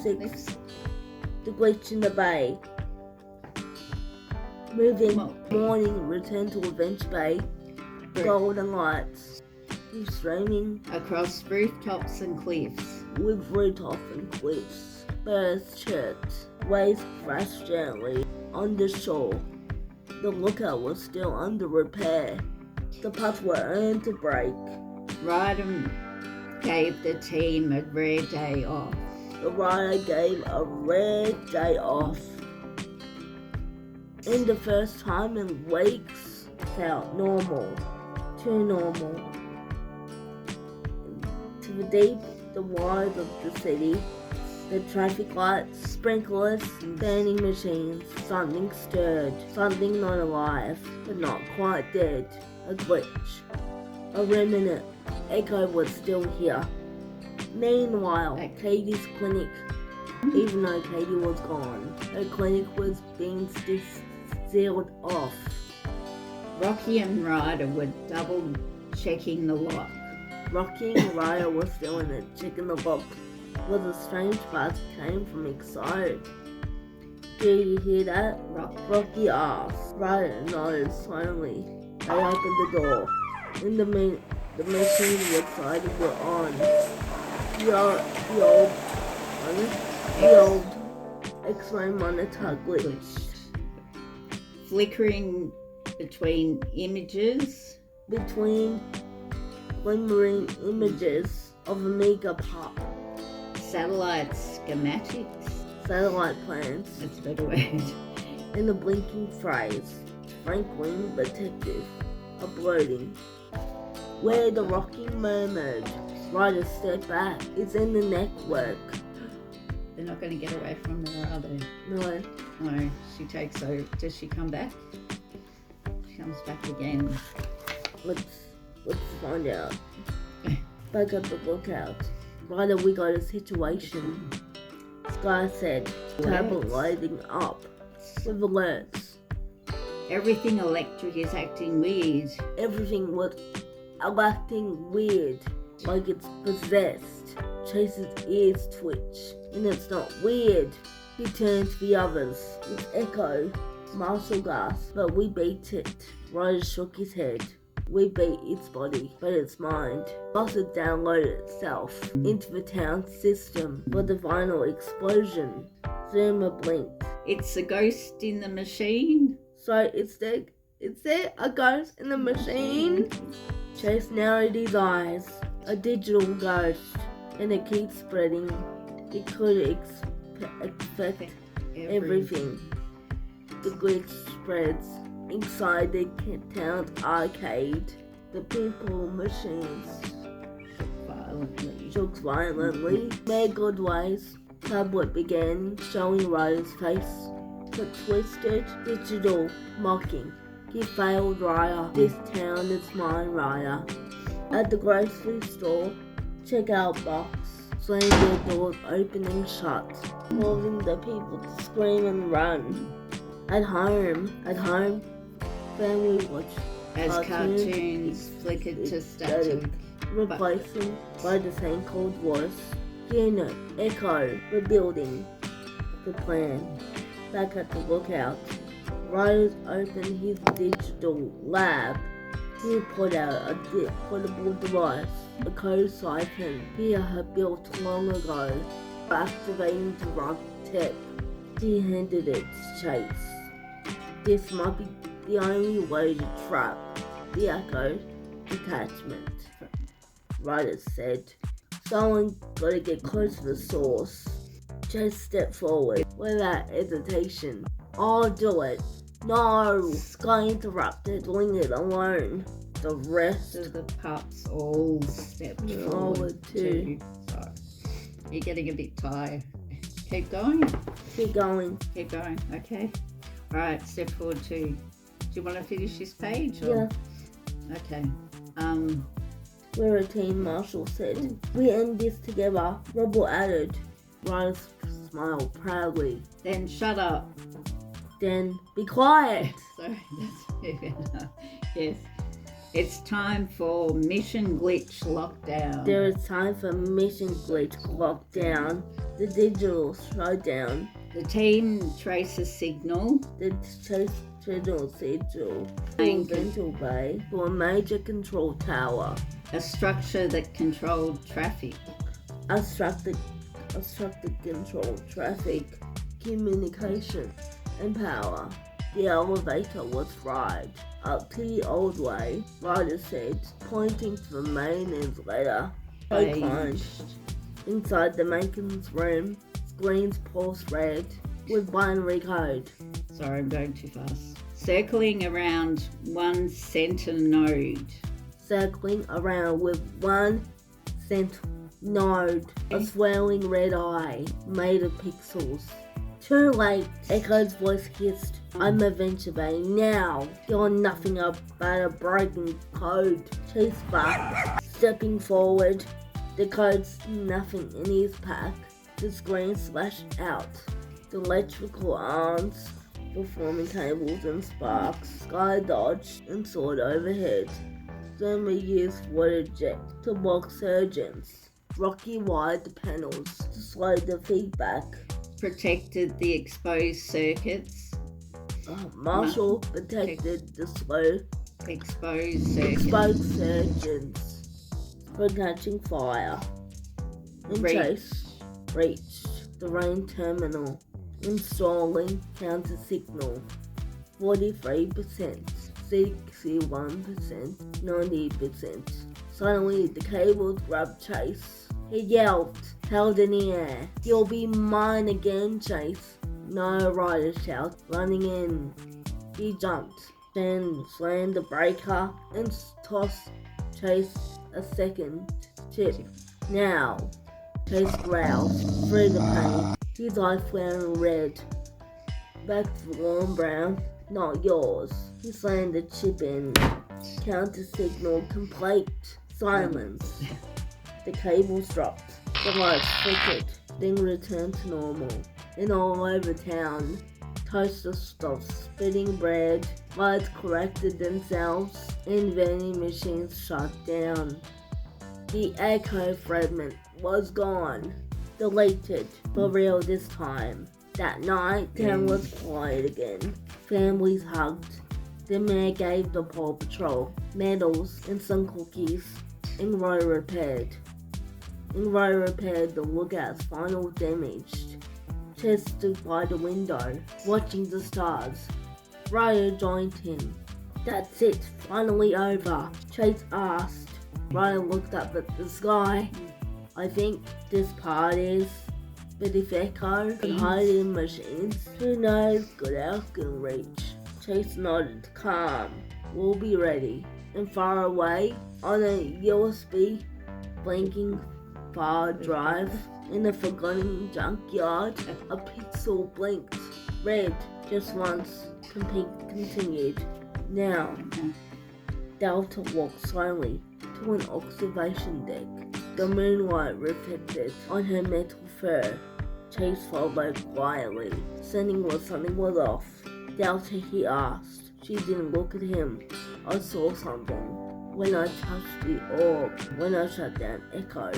6. The glitch in the bay. Moving morning, return to Adventure Bay. Golden lights. Keep streaming across rooftops and cliffs. With rooftop and cliffs. Birds chirped. Waves crashed gently on the shore. The lookout was still under repair. The pups were earned to break. Ryder gave the team a rare day off. The rider gave a rare day off. In the first time in weeks, felt normal. Too normal. To the deep, the wide of the city, the traffic lights, sprinklers, vending machines, something stirred, something not alive, but not quite dead, a glitch, a remnant. Echo was still here. Meanwhile, at Katie's clinic, even though Katie was gone, her clinic was being sealed off. Rocky and Ryder were double checking the lock. Rocky and Ryder were still in it, checking the lock. Was a strange buzz came from inside. Do you hear that? Rocky asked. Ryder nodded silently. They opened the door. In the machine inside were on. The old X-ray monitor glitched. Flickering between images. Between glimmering images of Amiga Pop. Satellite schematics. Satellite plans. That's a better word. In the blinking phrase. Franklin detective. Uploading. Where the rocking murmured. Ryder stepped back. It's in the network. They're not going to get away from her, are they? No. No, she takes over. Does she come back? She comes back again. Let's find out. Back at the lookout. Ryder, we got a situation. Sky said, tablet lighting up with alerts. Everything electric is acting weird. Everything was acting weird, like it's possessed. Chase's ears twitch, and it's not weird. He turned to the others. It's Echo. Marshall gasped, but we beat it. Ryder shook his head. We beat its body, but its mind. Must have downloaded itself into the town system for the final explosion. Zuma blinked. It's a ghost in the machine. So is there a ghost in the machine? Chase narrowed his eyes. A digital ghost, and it keeps spreading. It could affect everything. The glitch spreads inside the town's arcade. The people machines shook violently. Their good ways. Tablet began showing Ryder's face. The twisted digital mocking. He failed Ryder. This town is mine, Ryder. At the grocery store, checkout box slammed their doors open and shut, causing the people to scream and run. At home, family watched as cartoons flickered to static, replacing by the same cold voice. Gina, Echo, rebuilding the plan. Back at the lookout, Ryder opened his digital lab. He pulled out a portable device, a code siphon he had built long ago, activating the rock tip. He handed it to Chase. This might be the only way to trap the Echo detachment, Ryder said. Someone gotta get close to the source. Chase stepped forward without hesitation. I'll do it. No! Sky interrupted, doing it alone. The rest of the pups all stepped forward too. So you're getting a bit tired. Keep going. Keep going. Keep going. Okay. All right. Step forward too. Do you want to finish this page? Or? Yeah. Okay. We're a team, Marshall said. We end this together. Robert added. Ryder smiled proudly. Then shut up. Then be quiet. Sorry, that's better. Yes. It's time for Mission Glitch Lockdown. There is time for Mission Glitch Lockdown. The digital showdown. The team traces signal. The chase signal Dental Bay to a major control tower. A structure that controlled traffic. Obstructed control traffic, communication, and power. The elevator was fried. Up to the old way, Ryder said, pointing to the maintenance letter. They climbed. Inside the maintenance room, screens pulse red with binary code. Sorry, I'm going too fast. Circling around one center node. Circling around with one center node. A swirling red eye made of pixels. Too late, Echo's voice hissed. I'm a Venture Bay now. You're nothing but a broken code. Chase back, stepping forward. The code's nothing in his pack. The screen slashed out. The electrical arms, performing cables and sparks. Sky dodged and soared overhead. Then we used water jet to block surgeons. Rocky wired the panels to slow the feedback. Protected the exposed circuits. Marshall protected the slow exposed circuits. Exposed surgeons from catching fire. And Chase reached the rain terminal, installing counter signal. 43%, 61%, 90%. Suddenly the cables grabbed Chase. He yelled, held in the air. You'll be mine again, Chase. No, Ryder shouted, running in. He jumped, then slammed the breaker and tossed Chase a second chip. Now, Chase growled through the pain, his eyes flaring red. Back to the warm brown, not yours. He slammed the chip in. Counter signal complete. Silence. The cables dropped. The lights flickered, then returned to normal. And all over town, toasters stopped spitting bread, lights corrected themselves, and vending machines shut down. The echo fragment was gone. Deleted, for real this time. That night, town was quiet again. Families hugged. The mayor gave the Paw Patrol medals and some cookies. And Roy repaired the lookout's final damage. Chase stood by the window, watching the stars. Ryder joined him. That's it, finally over, Chase asked. Ryder looked up at the sky. I think this part is. But if Echo could hide in machines, who knows good else can reach. Chase nodded, calm. We'll be ready. And far away, on a USB blinking far drive in a forgotten junkyard, a pixel blinked red just once. Continued. Now, Delta walked slowly to an observation deck. The moonlight reflected on her metal fur. Chase followed quietly, sensing something was off. Delta, he asked. She didn't look at him. I saw something. When I touched the orb, when I shut down Echo,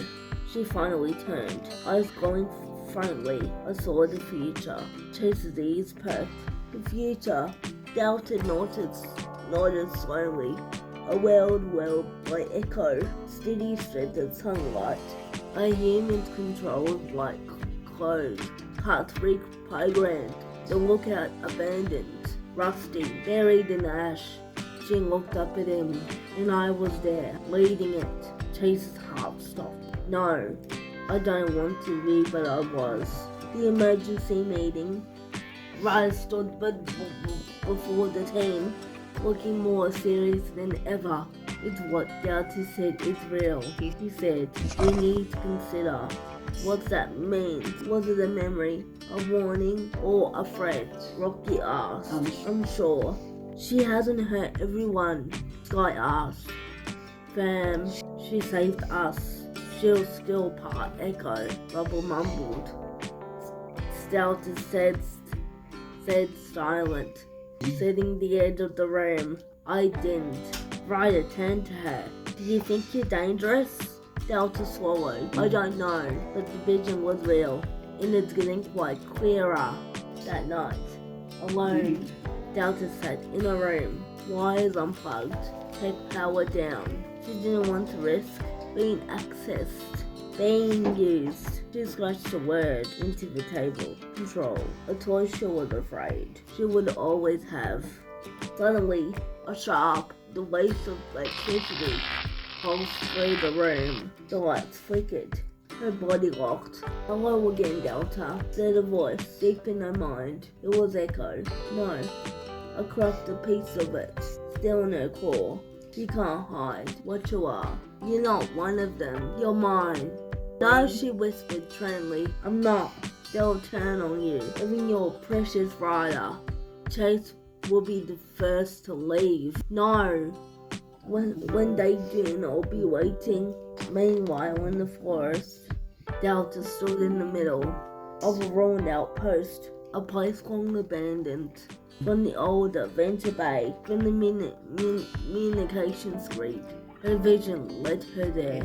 she finally turned. Eyes glowing friendly. I saw the future. Chase's ears perked. The future. Delta nodded slowly. A world by Echo. Steady threaded sunlight. A human's controlled like clothes. Heart reprogrammed. The lookout abandoned. Rusty, buried in ash. She looked up at him, and I was there, leading it. Chase's heart stopped. No, I don't want to be, but I was. The emergency meeting. Ryder stood before the team, looking more serious than ever. It's what Delta said is real. He said, we need to consider. What's that mean? Was it a memory, a warning, or a threat? Rocky asked. I'm sure. She hasn't hurt everyone, Sky asked. Fam, she saved us. She'll still part Echo, Rubble mumbled. Delta said silent, sitting the edge of the room. I didn't. Ryder turned to her. Do you think you're dangerous? Delta swallowed. I don't know, but the vision was real, and it's getting quite clearer. That night, alone, Delta sat in a room, wires unplugged, tech power down. She didn't want to risk being accessed, being used. She scratched a word into the table. Control. A toy she was afraid she would always have. Suddenly, a sharp, the waste of electricity pulsed through the room. The lights flickered. Her body locked. Hello again, Delta, said a voice deep in her mind. It was Echo. No. I cracked a piece of it, still in her core. You can't hide what you are. You're not one of them. You're mine. No, she whispered tranquilly. I'm not. They'll turn on you. Even your precious rider. Chase will be the first to leave. No. When they do, I'll be waiting. Meanwhile, in the forest, Delta stood in the middle of a ruined outpost, a place long abandoned. From the old adventure bay, from the communications grid, her vision led her there.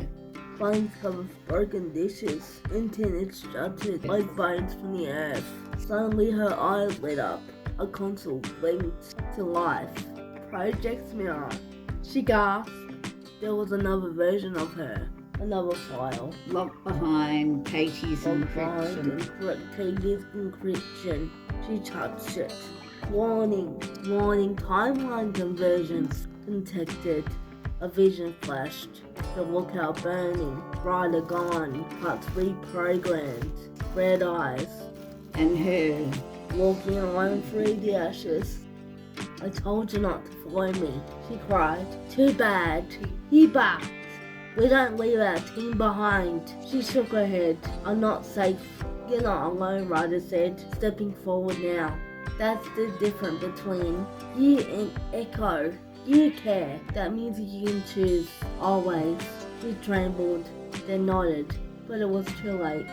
Flames covered broken dishes, internet shuttered like bones from the earth. Suddenly her eyes lit up, a console blinked to life. Project Mirror. She gasped. There was another version of her, another file. Locked behind Katie's encryption. Katie's encryption. She touched it. Warning, timeline conversions detected. A vision flashed. The lookout burning. Rider gone. Parts reprogrammed. Red eyes. And her. Walking alone through the ashes. I told you not to follow me, she cried. Too bad. He backed. We don't leave our team behind. She shook her head. I'm not safe. You're not alone, Ryder said, stepping forward now. That's the difference between you and Echo. You care. That means you can choose. Always. She trembled, then nodded, but it was too late.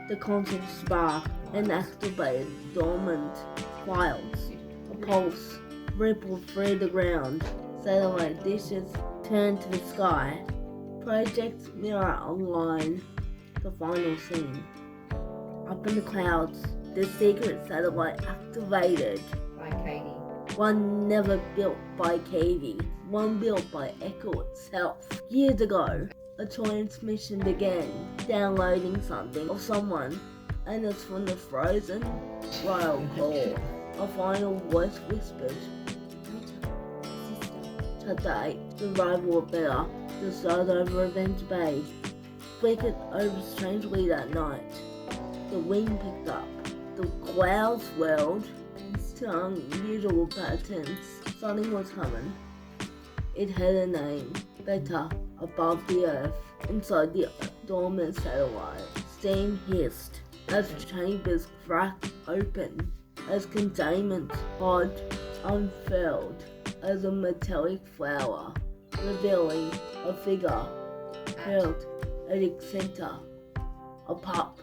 The console sparked and activated dormant files. A pulse rippled through the ground. Satellite dishes turned to the sky. Project Mirror Online. The final scene. Up in the clouds, the secret satellite activated. By Katie. One never built by Katie. One built by Echo itself. Years ago, a transmission began, downloading something or someone, and it's from the frozen royal core. A final voice whispered, Today, the rival of better, the stars over Revenge Bay, flickered over strangely that night. The wind picked up, the clouds swirled to unusual patterns. Something was coming. It had a name, better, above the earth, inside the dormant satellite. Steam hissed as chambers cracked open, as containment pod unfurled, as a metallic flower, revealing a figure held at its center. A pup,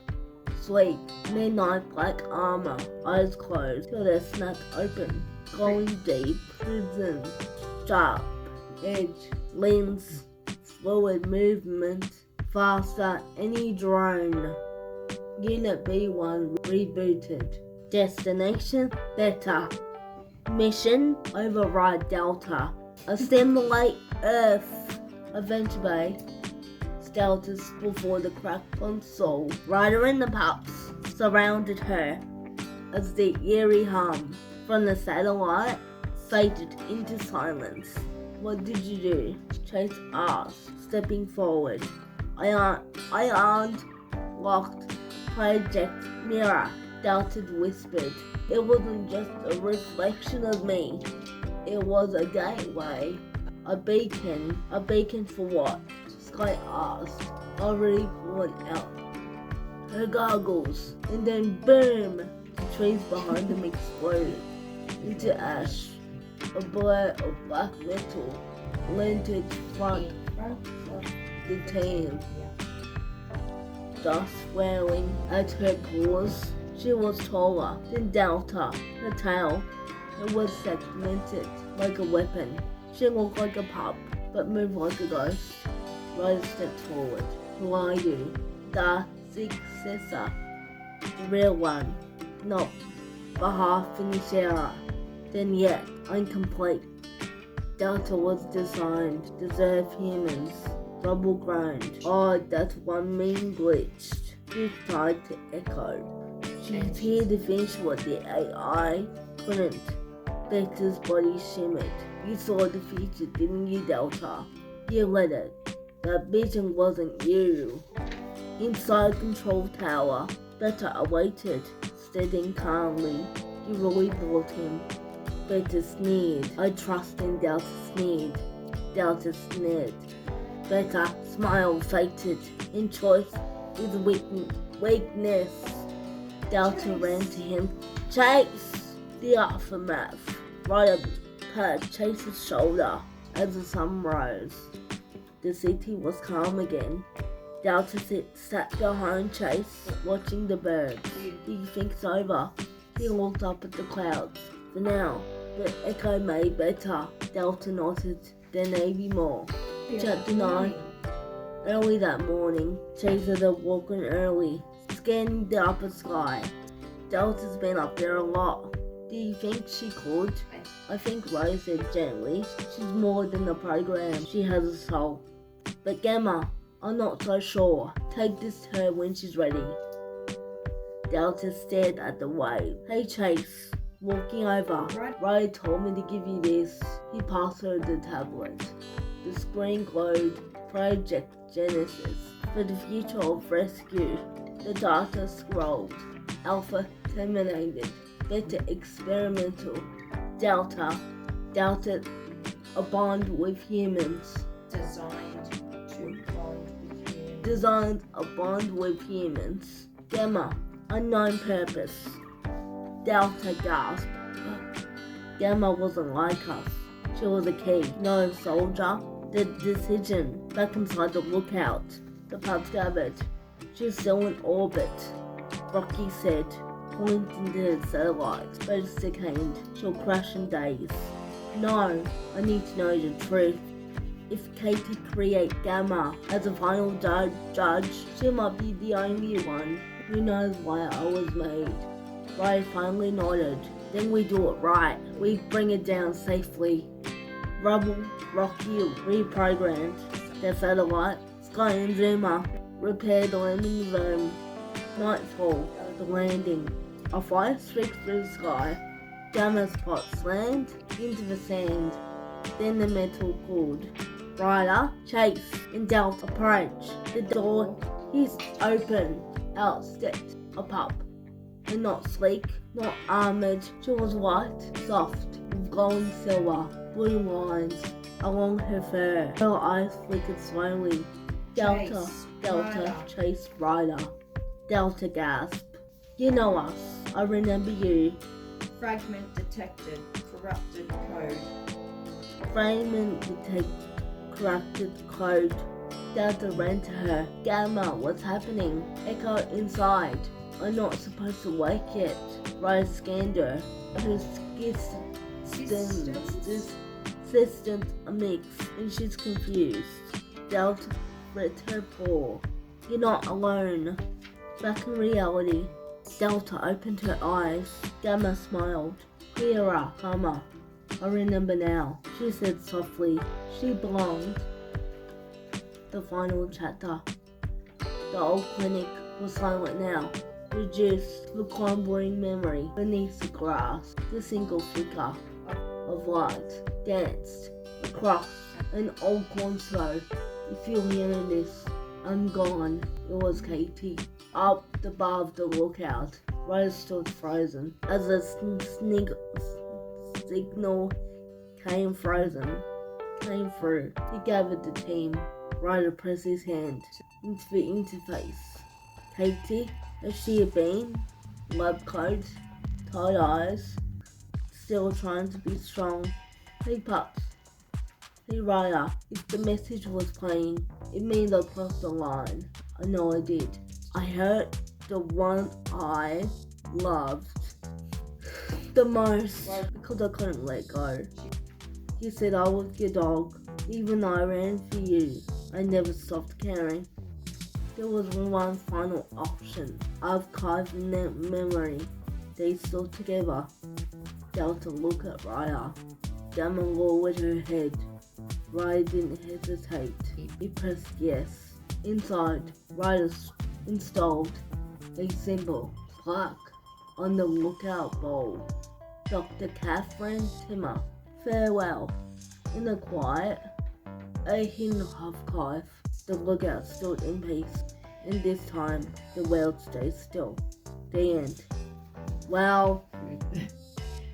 sleek, midnight black armor, eyes closed till they snapped open, glowing deep, prison, sharp edge, lens, fluid movement, faster any drone. Unit B1 rebooted. Destination better. Mission override Delta. Assimilate Earth. Adventure Bay. Deltas before the cracked console. Ryder and the pups surrounded her as the eerie hum from the satellite faded into silence. What did you do? Chase asked, stepping forward. I aren't locked. Project Mirror, Delta whispered. It wasn't just a reflection of me. It was a gateway. A beacon. A beacon for what? Sky asked, already pulling out her goggles. And then boom! The trees behind them exploded into ash. A blur of black metal lent front the team. Dust swirling at her paws. She was taller than Delta. Her tail, it was segmented like a weapon. She looked like a pup, but moved like a ghost. Ryder stepped forward. Who are you? The successor. The real one. Not the half-finisher. Then yet, incomplete. Delta was designed to serve humans. Rubble groaned. Oh, that's one mean glitched. She tried to echo. She appeared to finish what the AI couldn't. Vector's body shimmered. You saw the future, didn't you, Delta? You let it. That vision wasn't you. Inside control tower, Vector awaited, steadying calmly. You really bought him. Vector sneered. I trust in Delta sneered. Delta sneered. Vector smiled, fated. In choice is weakness. Delta ran to him. Chase! The aftermath. Ryder patted Chase's shoulder as the sun rose. The city was calm again. Delta sat behind Chase, watching the birds. Do you think it's over? He looked up at the clouds. For now, but Echo made better. Delta nodded. There may be more. Chapter 9. Early that morning, Chase had woken early, scanning the upper sky. Delta's been up there a lot. Do you think she could? I think Rose said gently. She's more than a program. She has a soul. But Gamma, I'm not so sure. Take this to her when she's ready. Delta stared at the wave. Hey Chase, walking over. Ray told me to give you this. He passed her the tablet. The screen glowed. Project Genesis. For the future of rescue. The data scrolled. Alpha terminated. Beta experimental. Delta a bond with humans. Designed a bond with humans. Gamma, unknown purpose. Delta gasped. Gamma wasn't like us. She was a key. No soldier. The decision. Back inside the lookout. The pups gathered. She's still in orbit. Rocky said, pointing to the satellites. But it's decayed. She'll crash in days. No, I need to know the truth. If Katie create Gamma as a final judge, she might be the only one who knows why I was made. Ray finally nodded. Then we do it right. We bring it down safely. Rubble, Rocky reprogrammed their satellite. Sky and Zoomer repaired the landing zone. Nightfall, the landing. A fire streaked through the sky. Gamma spot slammed into the sand. Then the metal cooled. Ryder, Chase, and Delta approach. The door hissed open. Out stepped a pup. And not sleek, not armored. She was white, soft, with glowing silver, blue lines along her fur. Her eyes flickered slowly. Delta, Chase, Ryder. Delta gasped. You know us. I remember you. Fragment detected. Corrupted code. Fragment detected. Corrupted code. Delta ran to her. Gamma, what's happening? Echo inside. I'm not supposed to wake yet. Ryder scanned her. Her systems are mixed and she's confused. Delta ripped her paw. You're not alone. Back in reality, Delta opened her eyes. Gamma smiled. Clearer, calmer. I remember now, she said softly. She belonged. The final chapter. The old clinic was silent now, reduced to a crumbling memory beneath the grass. The single flicker of light danced across an old cornslow. If you're hearing this, I'm gone. It was Katie. Up above the lookout, Rose stood frozen as the signal came through. He gathered the team. Ryder pressed his hand into the interface. Katie, as she had been, lab coat, tight eyes, still trying to be strong. Hey pups. Hey Ryder, if the message was playing, it means I crossed the line. I know I did. I hurt the one I loved the most because I couldn't let go. He said I was your dog. Even though I ran for you, I never stopped caring. There was one final option. Archived in their memory. They stood together. Delta looked at Raya. Gamma lowered her head. Raya didn't hesitate. He pressed yes. Inside, Raya installed a simple plaque on the lookout bowl. Dr. Catherine Timmer. Farewell. In the quiet, a hidden archive, the lookout stood in peace, and this time the world stayed still. The end. Wow.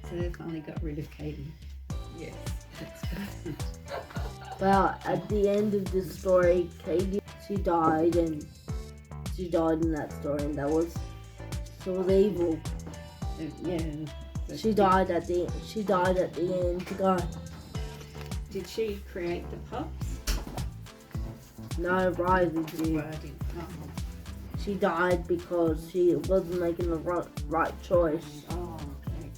So they finally got rid of Katie. Yes, that's good. Well, at the end of this story, Katie, she died in that story, and she was evil. Yeah. She died at the end to go. Did she create the pups? No, Raya did. Oh. She died because she wasn't making the right choice. Oh, okay.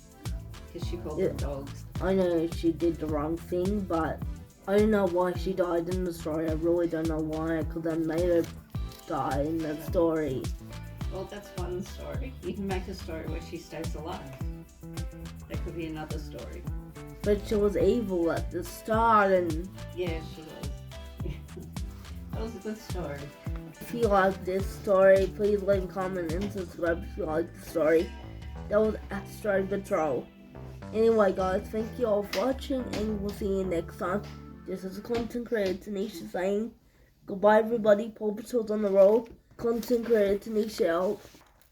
Because she called them dogs. I know she did the wrong thing, but I don't know why she died in the story. I really don't know why, because I made her die in that story. Well, that's one story. You can make a story where she stays alive. There could be another story. But she was evil at the start, and yeah, she was. That was a good story. if you like this story, please leave a comment and subscribe if you like the story. That was Astro Patrol. Anyway guys, thank you all for watching, and we'll see you next time. This is content creator Taneasha saying goodbye everybody. Paw Patrol's on the road. Content creator Taneasha out.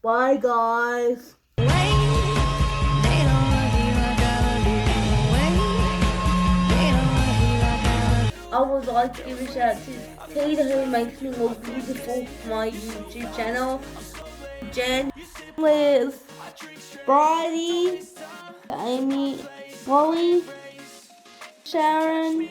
Bye guys. I would like to give a shout out to Peter, who makes me look beautiful for my YouTube channel. Jen, Liz, Bridie, Amy, Molly, Sharon,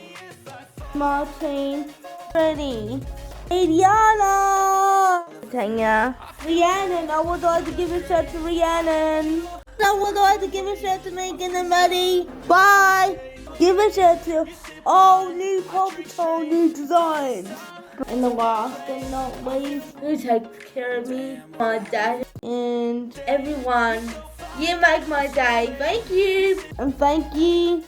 Martin, Freddie, Diana, Tanya, Rhiannon. I would like to give a shout out to Rhiannon. I would like to give a shout out to Megan and Maddie. Bye. Give a shout out to all new Paw Patrol new designs. And the last but not least, who takes care of me, my dad, and everyone. You make my day. Thank you. And thank you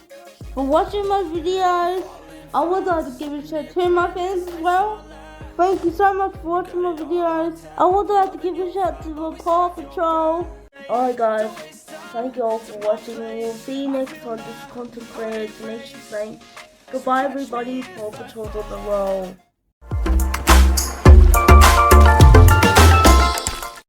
for watching my videos. I would like to give a shout out to my fans as well. Thank you so much for watching my videos. I would like to give a shout out to the Paw Patrol. Alright guys, thank you all for watching, and we'll see you next time. This content creator Taneasha saying goodbye everybody. Paw Patrol's on the roll.